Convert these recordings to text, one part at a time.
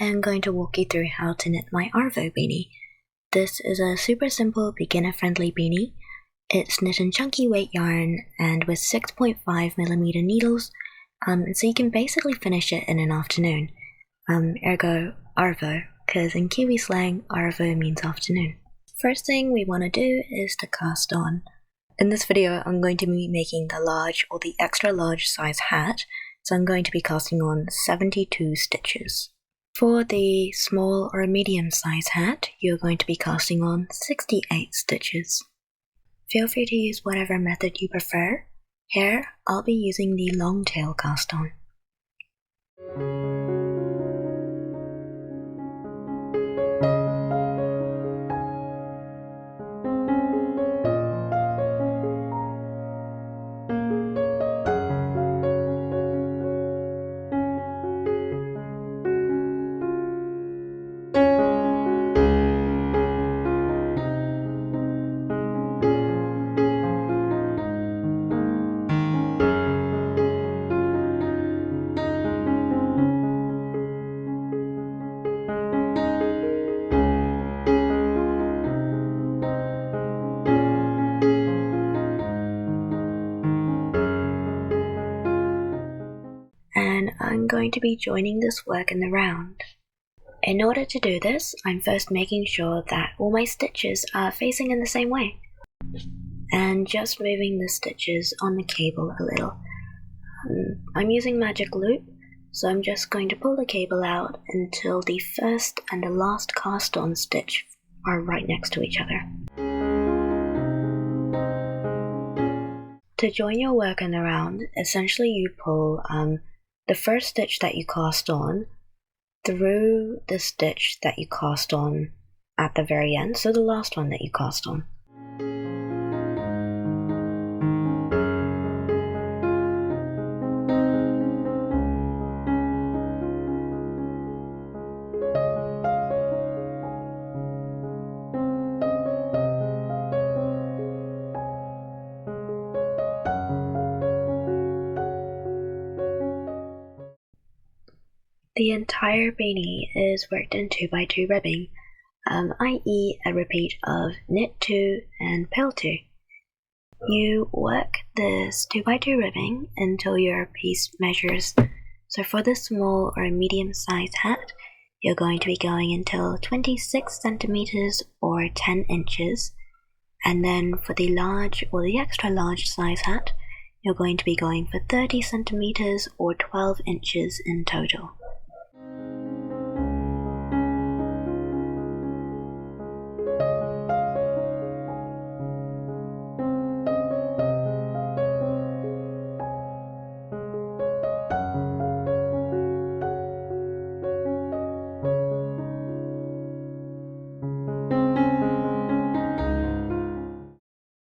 am going to walk you through how to knit my arvo beanie. This is a super simple beginner-friendly beanie. It's knit in chunky weight yarn and with 6.5mm needles, so you can basically finish it in an afternoon. Ergo arvo, because in kiwi slang, arvo means afternoon. First thing we want to do is to cast on. In this video, I'm going to be making the large or the extra large size hat, so I'm going to be casting on 72 stitches. For the small or medium size hat, you're going to be casting on 68 stitches. Feel free to use whatever method you prefer. Here, I'll be using the long tail cast on. And I'm going to be joining this work in the round. In order to do this, I'm first making sure that all my stitches are facing in the same way, and just moving the stitches on the cable a little. I'm using magic loop, so I'm just going to pull the cable out until the first and the last cast on stitch are right next to each other. To join your work in the round, essentially you pull the first stitch that you cast on through the stitch that you cast on at the very end, so the last one that you cast on. The entire beanie is worked in 2x2 ribbing, i.e. a repeat of knit 2 and purl 2. You work this 2x2 ribbing until your piece measures. So for the small or medium sized hat, you're going to be going until 26 centimeters or 10 inches. And then for the large or the extra large size hat, you're going to be going for 30 centimeters or 12 inches in total.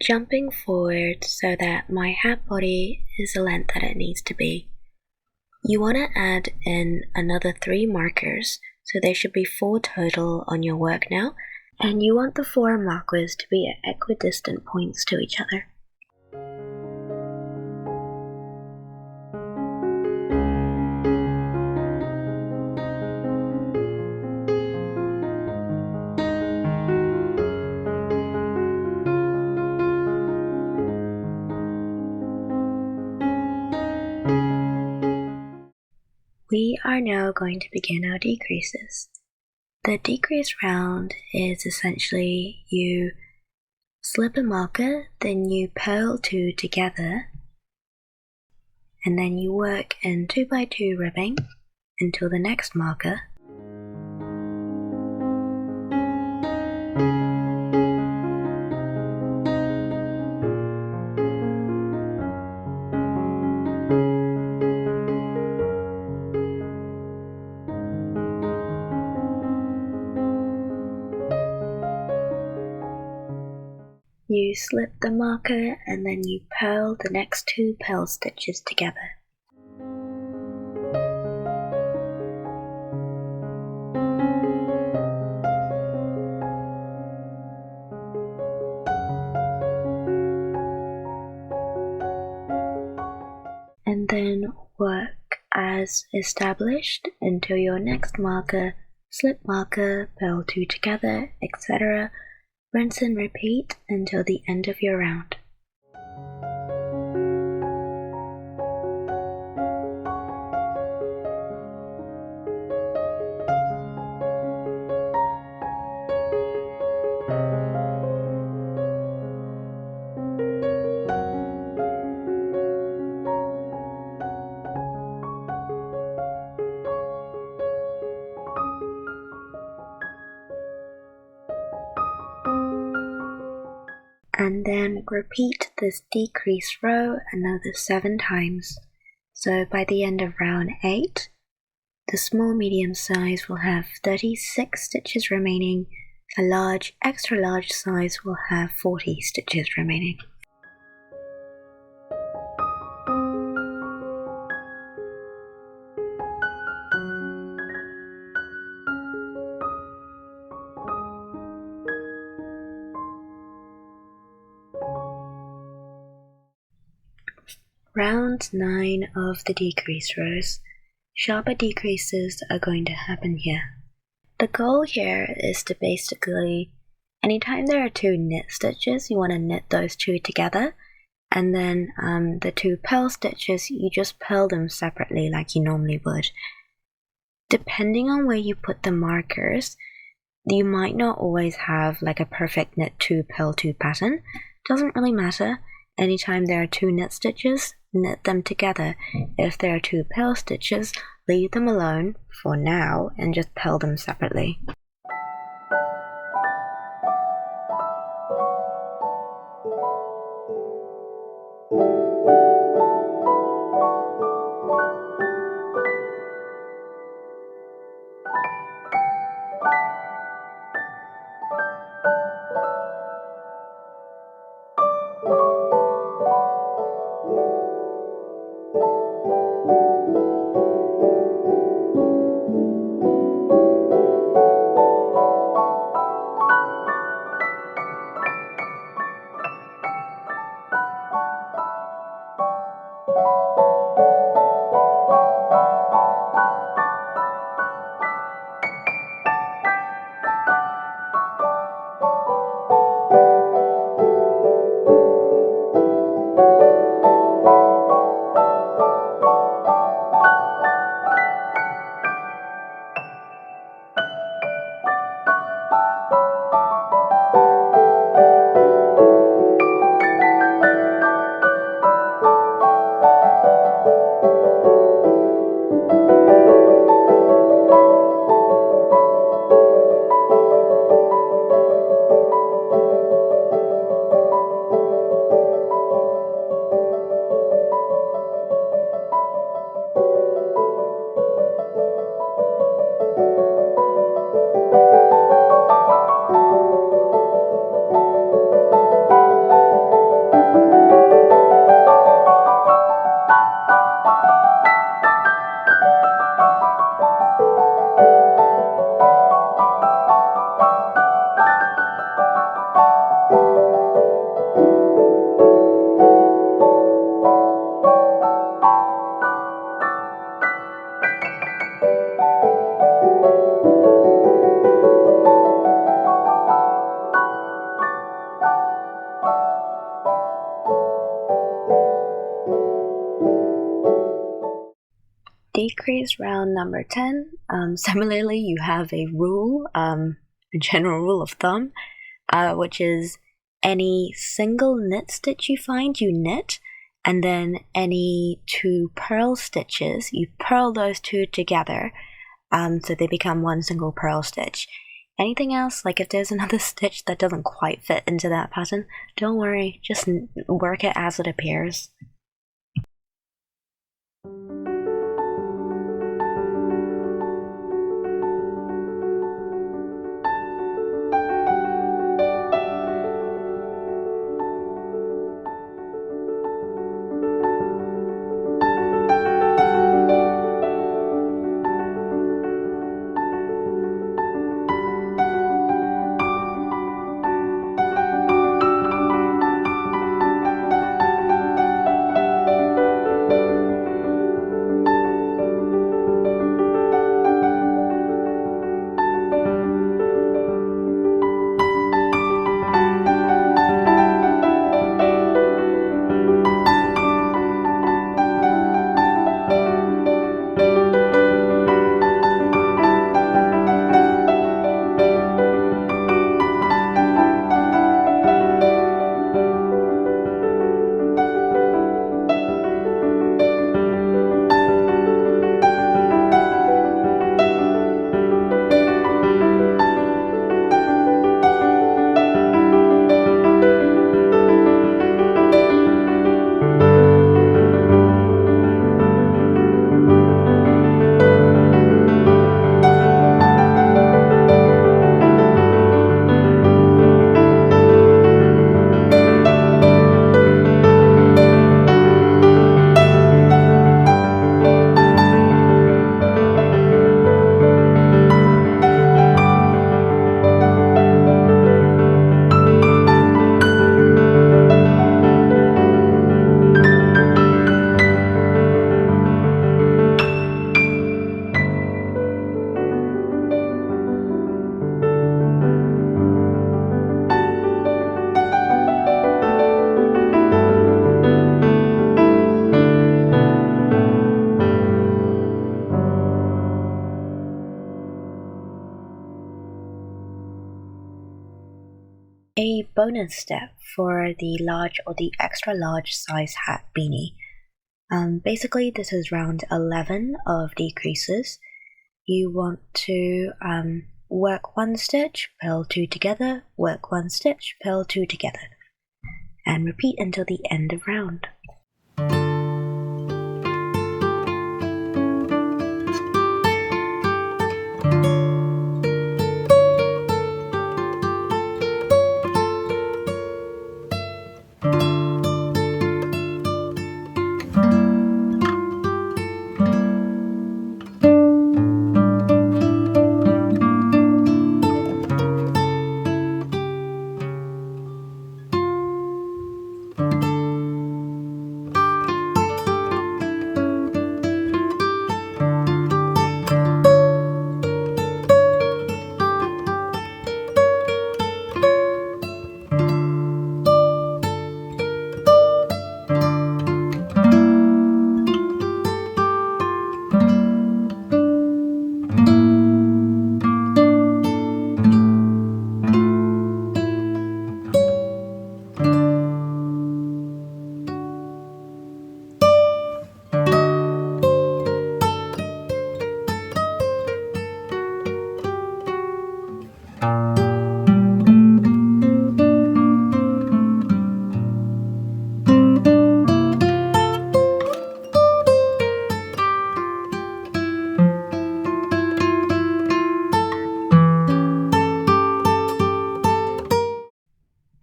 Jumping forward so that my hat body is the length that it needs to be. You want to add in another 3 markers, so there should be 4 total on your work now, and you want the 4 markers to be at equidistant points to each other. We are now going to begin our decreases. The decrease round is essentially you slip a marker, then you purl 2 together, and then you work in 2x2 ribbing until the next marker. You slip the marker and then you purl the next 2 purl stitches together. And then work as established until your next marker slip marker, purl 2 together, etc. Rinse and repeat until the end of your round. And then repeat this decrease row another 7 times. So by the end of round 8, the small medium size will have 36 stitches remaining, the large extra large size will have 40 stitches remaining. Round 9 of the decrease rows. Sharper decreases are going to happen here. The goal here is to basically, anytime there are 2 knit stitches, you want to knit those 2 together, and then the 2 purl stitches, you just purl them separately like you normally would. Depending on where you put the markers, you might not always have like a perfect knit 2 purl 2 pattern. Doesn't really matter. Anytime there are 2 knit stitches, knit them together. If there are 2 purl stitches, leave them alone for now and just purl them separately. Decrease round number 10. Similarly, you have a rule, a general rule of thumb, which is any single knit stitch you find, you knit, and then any 2 purl stitches, you purl those 2 together, so they become one single purl stitch. Anything else, like if there's another stitch that doesn't quite fit into that pattern, don't worry, just work it as it appears. A bonus step for the large or the extra large size hat beanie. Basically, this is round 11 of decreases. You want to work one stitch, purl two together, work one stitch, purl two together, and repeat until the end of round.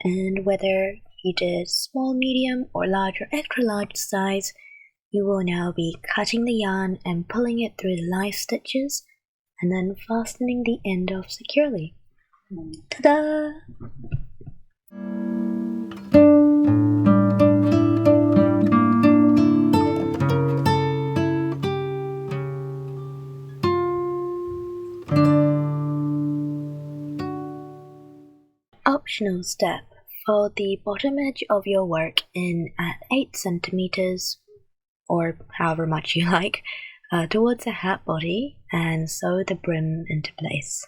And whether you did small, medium, or large or extra large size, you will now be cutting the yarn and pulling it through the live stitches and then fastening the end off securely. Ta-da! Optional step. Fold the bottom edge of your work in at 8 centimeters, or however much you like, towards the hat body and sew the brim into place.